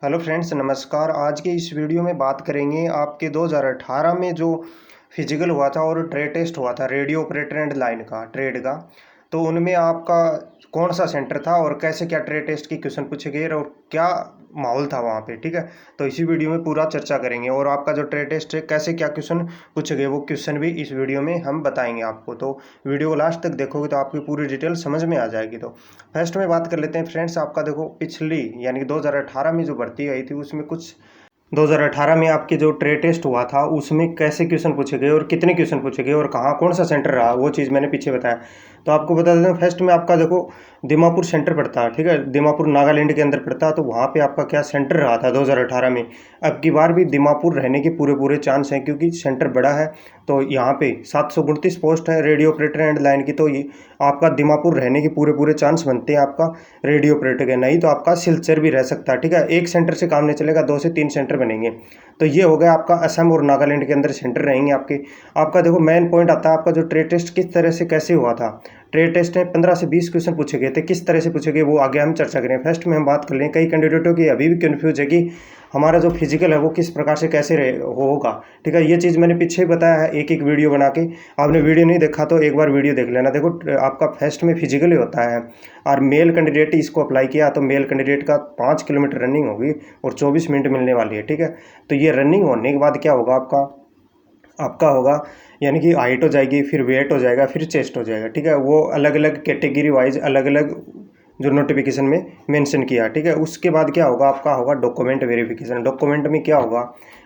Hello friends, नमस्कार। आज के इस वीडियो में बात करेंगे आपके 2018 में जो फिजिकल हुआ था और ट्रेड टेस्ट हुआ था रेडियो ऑपरेटर एंड लाइन का ट्रेड का। तो उनमें आपका कौन सा सेंटर था और कैसे क्या ट्रेड टेस्ट की क्वेश्चन पूछे गए और क्या माहौल था वहाँ पे, ठीक है। तो इसी वीडियो में पूरा चर्चा करेंगे और आपका जो ट्रेड टेस्ट है कैसे क्या क्वेश्चन पूछे गए वो क्वेश्चन भी इस वीडियो में हम बताएंगे आपको। तो वीडियो को लास्ट तक देखोगे तो आपकी पूरी डिटेल समझ में आ जाएगी। तो फर्स्ट में बात कर लेते हैं फ्रेंड्स, आपका देखो पिछली यानी कि 2018 में जो भर्ती आई थी उसमें कुछ 2018 में आपके जो ट्रेड टेस्ट हुआ था उसमें कैसे क्वेश्चन पूछे गए और कितने क्वेश्चन पूछे गए और कहाँ कौन सा सेंटर रहा वो चीज़ मैंने पीछे बताया। तो आपको बता देता हूँ, फर्स्ट में आपका देखो दीमापुर सेंटर पड़ता है, ठीक है। दीमापुर नागालैंड के अंदर पड़ता है। तो वहाँ पे आपका क्या सेंटर रहा था 2018 में। अब की बार भी दीमापुर रहने के पूरे पूरे चांस हैं क्योंकि सेंटर बड़ा है। तो यहाँ पे 729 पोस्ट है रेडियो ऑपरेटर एंड लाइन की। तो ये आपका दीमापुर रहने के पूरे पूरे चांस बनते हैं आपका रेडियो ऑपरेटर के। नहीं तो आपका सिलचर भी रह सकता है, ठीक है। एक सेंटर से काम नहीं चलेगा, 2 से 3 सेंटर बनेंगे। तो ये हो गया आपका असम और नागालैंड के अंदर सेंटर रहेंगे आपके। आपका देखो मेन पॉइंट आता है आपका जो ट्रेड टेस्ट किस तरह से कैसे हुआ था। ट्रेड टेस्ट में 15 से 20 क्वेश्चन पूछे गए थे। किस तरह से पूछे गए वो आगे हम चर्चा करें। फर्स्ट में हम बात कर लें, कई कैंडिडेटों की अभी भी कन्फ्यूज है कि हमारा जो फिजिकल है वो किस प्रकार से कैसे होगा, ठीक है। ये चीज़ मैंने पीछे ही बताया है एक एक वीडियो बना के। आपने वीडियो नहीं देखा तो एक बार वीडियो देख लेना। देखो आपका फर्स्ट में फिजिकल ही होता है और मेल कैंडिडेट इसको अप्लाई किया तो मेल कैंडिडेट का 5 किलोमीटर रनिंग होगी और 24 मिनट मिलने वाली है, ठीक है। तो ये रनिंग होने के बाद क्या होगा आपका आपका होगा यानी कि हाइट हो जाएगी, फिर वेट हो जाएगा, फिर चेस्ट हो जाएगा, ठीक है। वो अलग अलग कैटेगरी वाइज अलग अलग जो नोटिफिकेशन में मेंशन किया, ठीक है। उसके बाद क्या होगा आपका होगा डॉक्यूमेंट वेरिफिकेशन। डॉक्यूमेंट में क्या होगा,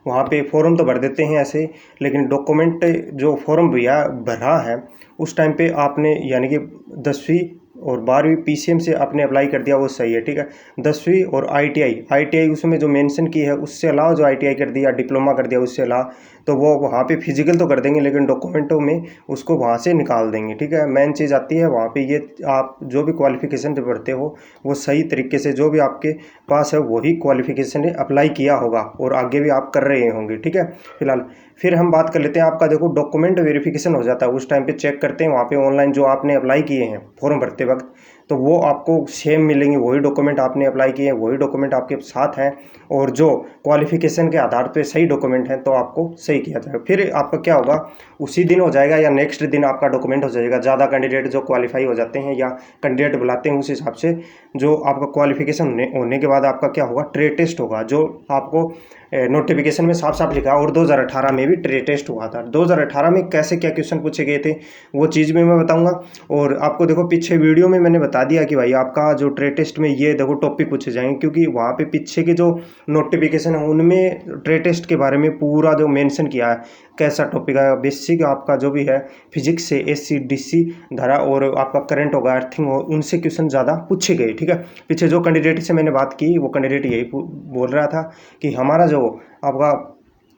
वहाँ पे फॉर्म तो भर देते हैं ऐसे, लेकिन डॉक्यूमेंट जो फॉर्म भरा है उस टाइम पे आपने यानी कि 10वीं और 12वीं पीसीएम से आपने अप्लाई कर दिया वो सही है, ठीक है। 10वीं और आईटीआई उसमें जो मेंशन की है उससे अलावा जो आईटीआई कर दिया, डिप्लोमा कर दिया उससे अलावा, तो वो वहाँ पे फिजिकल तो कर देंगे लेकिन डॉक्यूमेंटों में उसको वहाँ से निकाल देंगे, ठीक है। मेन चीज़ आती है वहाँ पे ये आप जो भी क्वालिफिकेशन पढ़ते हो वो सही तरीके से जो भी आपके पास है वही क्वालिफिकेशन अप्लाई किया होगा और आगे भी आप कर रहे होंगे, ठीक है फिलहाल। फिर हम बात कर लेते हैं, आपका देखो डॉक्यूमेंट वेरिफिकेशन हो जाता है उस टाइम पे चेक करते हैं वहाँ पे ऑनलाइन जो आपने अप्लाई किए हैं फॉर्म भरते वक्त, तो वो आपको सेम मिलेंगे। वही डॉक्यूमेंट आपने अप्लाई किए हैं वही डॉक्यूमेंट आपके साथ हैं और जो क्वालिफिकेशन के आधार पे सही डॉक्यूमेंट हैं तो आपको सही किया जाएगा। फिर आपका क्या होगा उसी दिन हो जाएगा या नेक्स्ट दिन आपका डॉक्यूमेंट हो जाएगा। ज़्यादा कैंडिडेट जो क्वालिफाई हो जाते हैं या कैंडिडेट बुलाते हैं उस हिसाब से जो आपका क्वालिफिकेशन होने के बाद आपका क्या होगा ट्रेड टेस्ट होगा, जो आपको नोटिफिकेशन में साफ साफ लिखा है। और 2018 में भी ट्रेड टेस्ट हुआ था। 2018 में कैसे क्या क्वेश्चन पूछे गए थे वो चीज़ भी मैं बताऊंगा। और आपको देखो पीछे वीडियो में मैंने बता दिया कि भाई आपका जो ट्रेड टेस्ट में ये देखो टॉपिक पूछे जाएंगे, क्योंकि वहाँ पे पीछे के जो नोटिफिकेशन है उनमें ट्रेड टेस्ट के बारे में पूरा जो मेंशन किया है कैसा टॉपिक है। बेसिक आपका जो भी है फिजिक्स से एसी डीसी धारा और आपका करंट होगा अर्थिंग हो उनसे क्वेश्चन ज़्यादा पूछे गए, ठीक है। पीछे जो कैंडिडेट से मैंने बात की वो कैंडिडेट यही बोल रहा था कि हमारा जो आपका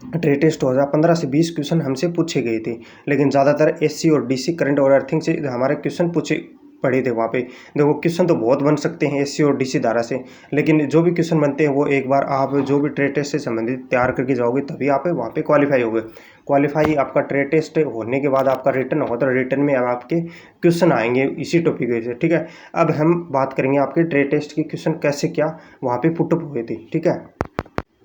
ट्रेड टेस्ट हो जाए 15 से 20 क्वेश्चन हमसे पूछे गए थे, लेकिन ज़्यादातर एससी और डीसी करंट और अर्थिंग से हमारे क्वेश्चन पूछे पड़े थे वहाँ पे। देखो क्वेश्चन तो बहुत बन सकते हैं एससी और डीसी धारा से, लेकिन जो भी क्वेश्चन बनते हैं वो एक बार आप जो भी ट्रेड टेस्ट से संबंधित तैयार करके जाओगे तभी आप वहाँ पे क्वालिफाई होगे। क्वालिफाई आपका ट्रेड टेस्ट होने के बाद आपका रिटर्न होगा, तो रिटर्न में अब आपके क्वेश्चन आएंगे इसी टॉपिक से, ठीक है। अब हम बात करेंगे आपके ट्रेड टेस्ट के क्वेश्चन कैसे क्या वहाँ पे पुटअप हुए थे, ठीक है।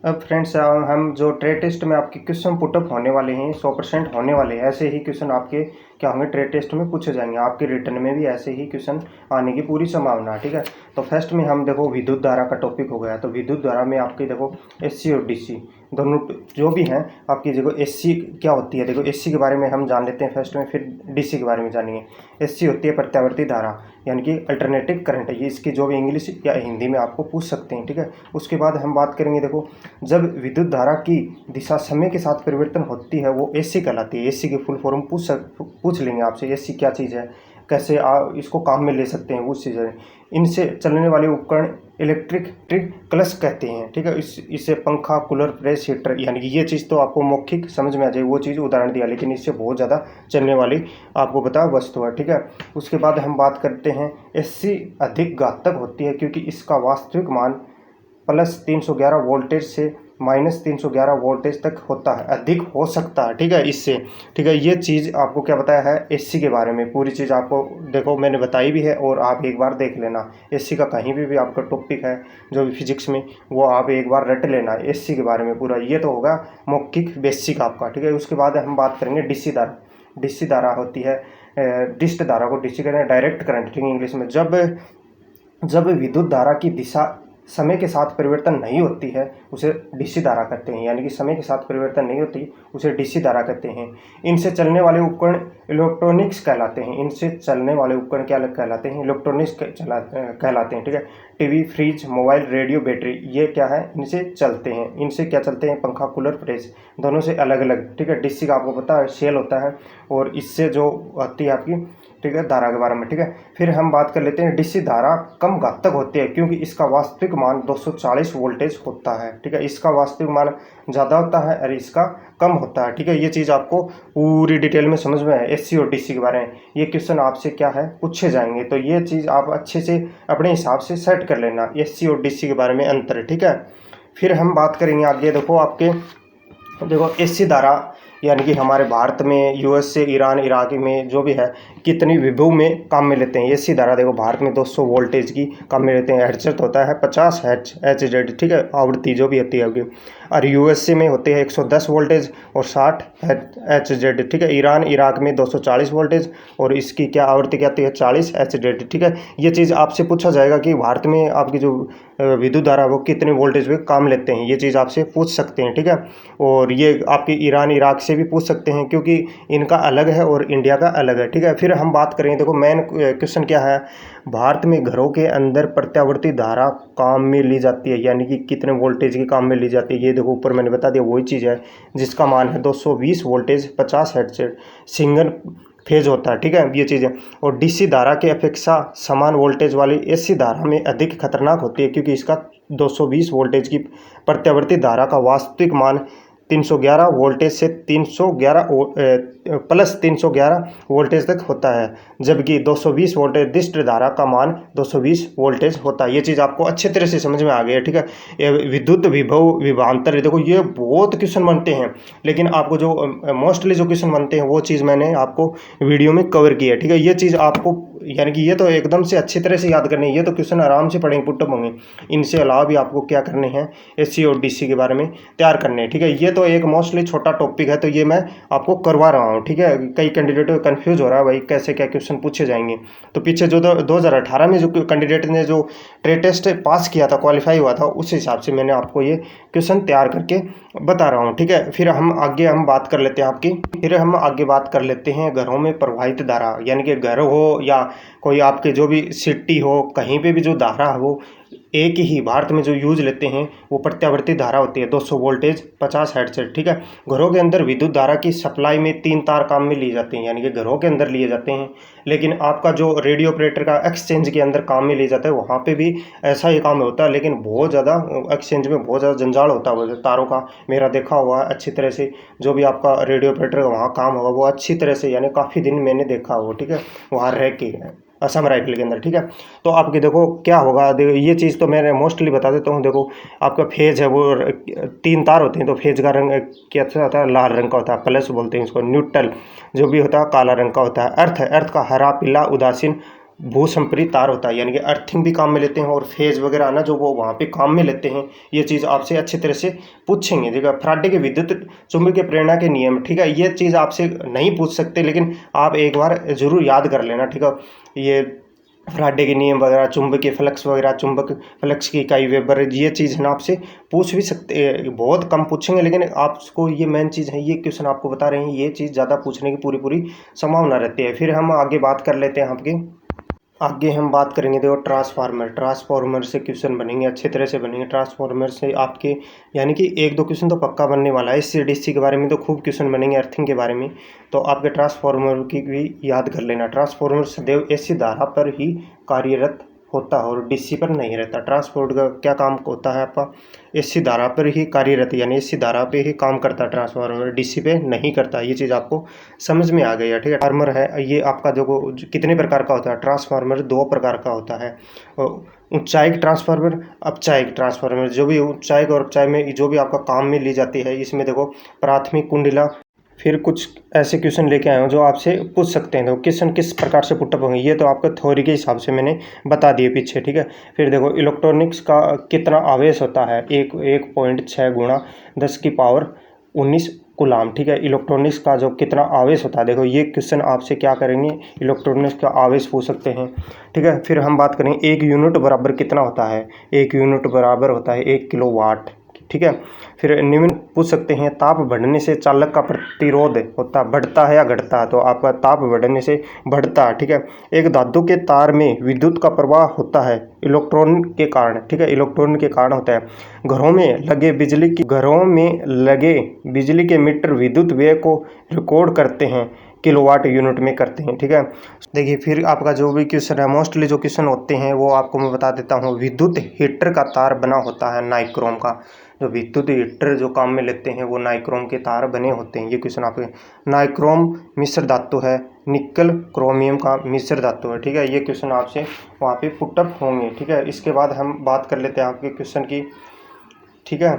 अब फ्रेंड्स हम जो ट्रेड टेस्ट में आपके क्वेश्चन पुटअप होने वाले हैं 100% होने वाले हैं। ऐसे ही क्वेश्चन आपके क्या होंगे ट्रेड टेस्ट में पूछे जाएंगे। आपके रिटर्न में भी ऐसे ही क्वेश्चन आने की पूरी संभावना है, ठीक है। तो फर्स्ट में हम देखो विद्युत धारा का टॉपिक हो गया। तो विद्युत धारा में आपके देखो एससी और डीसी दोनों जो भी हैं आपकी देखो एससी क्या होती है। देखो एससी के बारे में हम जान लेते हैं फर्स्ट में, फिर डीसी के बारे में जानेंगे। एससी होती है प्रत्यावर्ती धारा यानी कि अल्टरनेटिव करंट है। ये इसकी जो भी इंग्लिश या हिंदी में आपको पूछ सकते हैं, ठीक है। उसके बाद हम बात करेंगे देखो जब विद्युत धारा की दिशा समय के साथ परिवर्तन होती है वो एसी कहलाती है। एसी की फुल फॉर्म पूछ लेंगे आपसे, एसी क्या चीज़ है, कैसे आप इसको काम में ले सकते हैं उस चीज़ है। इनसे चलने वाले उपकरण इलेक्ट्रिक क्लच कहते हैं, ठीक है। इससे पंखा कूलर प्रेस हीटर यानी कि ये चीज़ तो आपको मौखिक समझ में आ जाए वो चीज़ उदाहरण दिया, लेकिन इससे बहुत ज़्यादा चलने वाली आपको पता वस्तु है, ठीक है। उसके बाद हम बात करते हैं एसी अधिक घातक होती है क्योंकि इसका वास्तविक मान +311 वोल्टेज से -311 वोल्टेज तक होता है, अधिक हो सकता है, ठीक है, इससे, ठीक है। ये चीज़ आपको क्या बताया है एसी के बारे में, पूरी चीज़ आपको देखो मैंने बताई भी है और आप एक बार देख लेना। एसी का कहीं भी आपका टॉपिक है जो भी फिजिक्स में, वो आप एक बार रट लेना एसी के बारे में पूरा। ये तो होगा मौखिक बेसिक आपका, ठीक है। उसके बाद हम बात करेंगे डीसी धारा। डीसी धारा होती है, डिस्ट धारा को डीसी कहते हैं, डायरेक्ट करंट, ठीक है, इंग्लिश में। जब विद्युत धारा की दिशा समय के साथ परिवर्तन नहीं होती है उसे डीसी धारा कहते हैं, यानी कि समय के साथ परिवर्तन नहीं होती उसे डीसी धारा कहते हैं। इनसे चलने वाले उपकरण इलेक्ट्रॉनिक्स कहलाते हैं। इनसे चलने वाले उपकरण क्या कहलाते हैं? इलेक्ट्रॉनिक्स कहलाते हैं, ठीक है। TV, fridge, mobile, radio, battery, ये क्या है? इनसे चलते हैं। इनसे क्या चलते हैं? पंखा, कूलर, फ्रिज, दोनों से अलग अलग, ठीक है। डीसी का आपको पता है सेल होता है और इससे जो आती है आपकी, ठीक है, धारा के बारे में, ठीक है। फिर हम बात कर लेते हैं डीसी धारा कम घातक होती है क्योंकि इसका वास्तविक मान 240 वोल्टेज होता है, ठीक है। इसका वास्तविक मान ज़्यादा होता है और इसका कम होता है, ठीक है। ये चीज़ आपको पूरी डिटेल में समझ में है एसी और डीसी के बारे में। ये क्वेश्चन आपसे क्या है पूछे जाएंगे, तो ये चीज़ आप अच्छे से अपने हिसाब से सेट कर लेना एसी और डीसी के बारे में अंतर, ठीक है। फिर हम बात करेंगे आगे, देखो एसी धारा यानी कि हमारे भारत में, यूएस से, ईरान, इराक में जो भी है कितनी विभव में काम में लेते हैं। एसी धारा देखो भारत में 200 वोल्टेज की काम में लेते हैं। हर्ट्ज होता है 50 HZ, ठीक है, आवृत्ति जो भी होती है आपकी। और यूएसए में होते हैं 110 वोल्टेज और 60 HZ, ठीक है। ईरान, इराक में 240 वोल्टेज और इसकी क्या आवृत्ति क्या आती है? 40 HZ, ठीक है। ये चीज़ आपसे पूछा जाएगा कि भारत में आपकी जो विद्युत धारा वो कितने वोल्टेज पे काम लेते हैं, ये चीज़ आपसे पूछ सकते हैं, ठीक है। और ये आपके ईरान, इराक से भी पूछ सकते हैं क्योंकि इनका अलग है और इंडिया का अलग है, ठीक है। फिर हम बात करें, देखो मेन क्वेश्चन क्या है, भारत में घरों के अंदर प्रत्यावर्ती धारा काम में ली जाती है, यानी कि कितने वोल्टेज की काम में ली जाती है। ये देखो ऊपर मैंने बता दिया, वही चीज़ है जिसका मान है 220 वोल्टेज 50 हर्ट्ज सिंगल फेज होता है, ठीक है, ये चीज़ें। और डीसी धारा के अपेक्षा समान वोल्टेज वाली एसी धारा में अधिक खतरनाक होती है क्योंकि इसका 220 वोल्टेज की प्रत्यावर्ती धारा का वास्तविक मान 311 वोल्टेज से 311 वोल्टेज तक होता है, जबकि 220 वोल्टेज डिस्ट धारा का मान 220 वोल्टेज होता है। ये चीज़ आपको अच्छे तरह से समझ में आ गई है, ठीक है। ये विद्युत विभव विभवांतर, देखो ये बहुत क्वेश्चन बनते हैं, लेकिन आपको जो मोस्टली जो क्वेश्चन बनते हैं वो चीज़ मैंने आपको वीडियो में कवर की है, ठीक है। ये चीज़ आपको यानी कि ये तो एकदम से अच्छी तरह से याद करनी है, ये तो क्वेश्चन आराम से पढ़ेंगे, पुटअप होंगे। इनसे अलावा भी आपको क्या करने हैं, एसी और डीसी के बारे में तैयार करने हैं, ठीक है। ये तो एक मोस्टली छोटा टॉपिक है, तो ये मैं आपको करवा रहा हूँ, ठीक है। कई कैंडिडेट कंफ्यूज हो रहा है भाई कैसे क्या क्वेश्चन पूछे जाएंगे, तो पीछे जो 2018 में जो कैंडिडेट ने जो ट्रेड टेस्ट पास किया था, क्वालिफाई हुआ था, उस हिसाब से मैंने आपको ये क्वेश्चन तैयार करके बता रहा हूँ, ठीक है। फिर हम आगे बात कर लेते हैं घरों में प्रवाहित धारा, यानी कि घर हो या कोई आपके जो भी सिटी हो, कहीं पे भी जो धारा हो, एक ही भारत में जो यूज लेते हैं वो प्रत्यावर्ती धारा होती है 200 वोल्टेज 50 हर्ट्ज, ठीक है। घरों के अंदर विद्युत धारा की सप्लाई में 3 तार काम में लिए जाते हैं, यानी कि घरों के अंदर लिए जाते हैं। लेकिन आपका जो रेडियो ऑपरेटर का एक्सचेंज के अंदर काम में लिए जाता है, वहाँ पे भी ऐसा ही काम होता है, लेकिन बहुत ज़्यादा एक्सचेंज में बहुत ज़्यादा जंजाल होता है वो तारों का। मेरा देखा हुआ है अच्छी तरह से, जो भी आपका रेडियो ऑपरेटर का वहाँ काम होगा वो अच्छी तरह से, यानी काफ़ी दिन मैंने देखा हो, ठीक है, वहाँ रह के असम राइफल के अंदर, ठीक है। तो आपके देखो क्या होगा, देखो ये चीज़ तो मैंने मोस्टली बता देता हूँ। देखो आपका फेज है वो 3 तार होते हैं, तो फेज का रंग कैसा होता है? लाल रंग का होता है, प्लस बोलते हैं इसको। न्यूट्रल जो भी होता है काला रंग का होता है। अर्थ का हरा, पीला, उदासीन भूसंपरी तार होता है, यानी कि अर्थिंग भी काम में लेते हैं और फेज वगैरह ना जो वो वहाँ पे काम में लेते हैं। ये चीज़ आपसे अच्छी तरह से पूछेंगे, ठीक है। फैराडे के विद्युत चुंबकीय प्रेरणा के नियम, ठीक है, ये चीज़ आपसे नहीं पूछ सकते, लेकिन आप एक बार जरूर याद कर लेना, ठीक है। ये फैराडे के नियम वगैरह, चुंबकीय फ्लक्स वगैरह, चुंबक फ्लक्स की इकाई वेबर, ये चीज़ ना आपसे पूछ भी सकते, बहुत कम पूछेंगे, लेकिन आपको ये मेन चीज़ है, ये क्वेश्चन आपको बता रहे हैं, ये चीज़ ज़्यादा पूछने की पूरी संभावना रहती है। फिर हम आगे बात कर लेते हैं आगे हम बात करेंगे, देखो ट्रांसफार्मर से क्वेश्चन बनेंगे, अच्छे तरह से बनेंगे। ट्रांसफार्मर से आपके यानी कि 1-2 क्वेश्चन तो पक्का बनने वाला है। इससे डीसी के बारे में तो खूब क्वेश्चन बनेंगे, अर्थिंग के बारे में, तो आपके ट्रांसफार्मर की भी याद कर लेना। ट्रांसफार्मर सदैव एसी धारा पर ही कार्यरत होता है और डीसी पर नहीं रहता। ट्रांसफार्मर का क्या काम होता है आपका? एसी धारा पर ही कार्यरत, यानी एसी धारा पे ही काम करता है ट्रांसफार्मर, डीसी पे नहीं करता। ये चीज़ आपको समझ में आ गई है, ठीक है। ट्रांसफार्मर है ये आपका, देखो कितने प्रकार का होता है ट्रांसफार्मर? 2 प्रकार का होता है। ऊंचाई ट्रांसफार्मर, अपचाई ट्रांसफार्मर, जो भी ऊंचाई और अपचाई में जो भी आपका काम में ली जाती है, इसमें देखो प्राथमिक कुंडला। फिर कुछ ऐसे क्वेश्चन लेके आए हो जो आपसे पूछ सकते हैं। तो क्वेश्चन किस प्रकार से पुटअप होंगे ये तो आपको थ्योरी के हिसाब से मैंने बता दिए पीछे, ठीक है। फिर देखो इलेक्ट्रॉनिक्स का कितना आवेश होता है, 1.6 गुणा 10⁻19 कूलाम, ठीक है। इलेक्ट्रॉनिक्स का जो कितना आवेश होता है, देखो ये क्वेश्चन आपसे क्या करेंगे, इलेक्ट्रॉनिक्स का आवेश पूछ सकते हैं, ठीक है। फिर हम बात करें 1 यूनिट बराबर कितना होता है, 1 यूनिट बराबर होता है 1 किलोवाट, ठीक है। फिर निम्न पूछ सकते हैं, ताप बढ़ने से चालक का प्रतिरोध होता बढ़ता है या घटता है, तो आपका ताप बढ़ने से बढ़ता है, ठीक है। एक धातु के तार में विद्युत का प्रवाह होता है इलेक्ट्रॉन के कारण, ठीक है, इलेक्ट्रॉन के कारण होता है। घरों में लगे बिजली के मीटर विद्युत व्यय को रिकॉर्ड करते हैं, किलोवाट यूनिट में करते हैं, ठीक है। देखिए फिर आपका जो भी क्वेश्चन है, मोस्टली जो क्वेश्चन होते हैं वो आपको मैं बता देता हूँ। विद्युत हीटर का तार बना होता है नाइक्रोम का, जो विद्युत हीटर जो काम में लेते हैं वो नाइक्रोम के तार बने होते हैं। ये क्वेश्चन आपके, नाइक्रोम मिश्र धातु है, निकल क्रोमियम का मिश्र धातु है, ठीक है। ये क्वेश्चन आपसे वहाँ पे पुटअप होंगे, ठीक है। इसके बाद हम बात कर लेते हैं आपके क्वेश्चन की, ठीक है।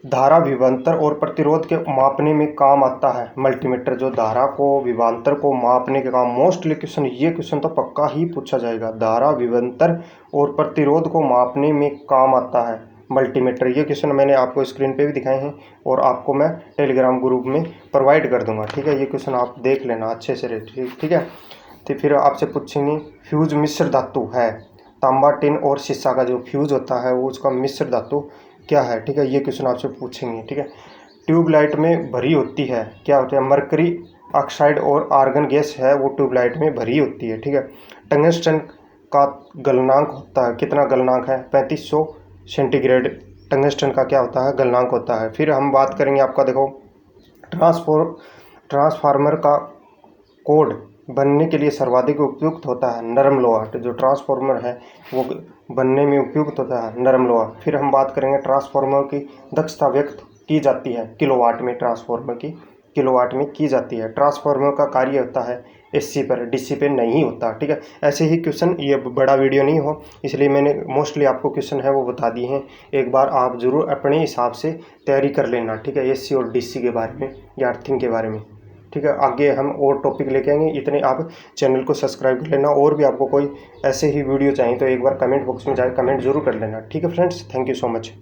धारा विभवांतर और प्रतिरोध के मापने में काम आता है मल्टीमीटर, जो धारा को विभवांतर को मापने के काम, मोस्टली क्वेश्चन ये क्वेश्चन तो पक्का ही पूछा जाएगा। धारा विभवांतर और प्रतिरोध को मापने में काम आता है मल्टीमीटर। ये क्वेश्चन मैंने आपको स्क्रीन पे भी दिखाए हैं और आपको मैं टेलीग्राम ग्रुप में प्रोवाइड कर दूंगा, ठीक है। ये क्वेश्चन आप देख लेना अच्छे से, ठीक है। तो फिर आपसे पूछेंगे फ्यूज मिश्र धातु है, तांबा टिन और शीशा का जो फ्यूज होता है वो उसका मिश्र धातु क्या है, ठीक है। ये क्वेश्चन आपसे पूछेंगे, ठीक है। ट्यूबलाइट में भरी होती है, क्या होता है, मरकरी ऑक्साइड और आर्गन गैस है वो ट्यूबलाइट में भरी होती है, ठीक है। टंगस्टन का गलनांक होता है, कितना गलनांक है, 3500 सेंटीग्रेड टंगस्टन का क्या होता है, गलनांक होता है। फिर हम बात करेंगे आपका, देखो ट्रांसफार्मर का कोड बनने के लिए सर्वाधिक उपयुक्त होता है नरम लोहा, जो ट्रांसफार्मर है वो बनने में उपयुक्त होता है नरम लोहा। फिर हम बात करेंगे ट्रांसफार्मर की दक्षता व्यक्त की जाती है किलोवाट में, ट्रांसफार्मर की किलोवाट में की जाती है। ट्रांसफार्मर का कार्य होता है एससी पर, डीसी पे नहीं होता, ठीक है। ऐसे ही क्वेश्चन, ये बड़ा वीडियो नहीं हो इसलिए मैंने मोस्टली आपको क्वेश्चन है वो बता दिए हैं। एक बार आप ज़रूर अपने हिसाब से तैयारी कर लेना, ठीक है, एससी और डीसी के बारे में या अर्थिंग के बारे में, ठीक है। आगे हम और टॉपिक लेके आएंगे, इतने आप चैनल को सब्सक्राइब कर लेना। और भी आपको कोई ऐसे ही वीडियो चाहिए तो एक बार कमेंट बॉक्स में जाकर कमेंट जरूर कर लेना, ठीक है friends. Thank you so much.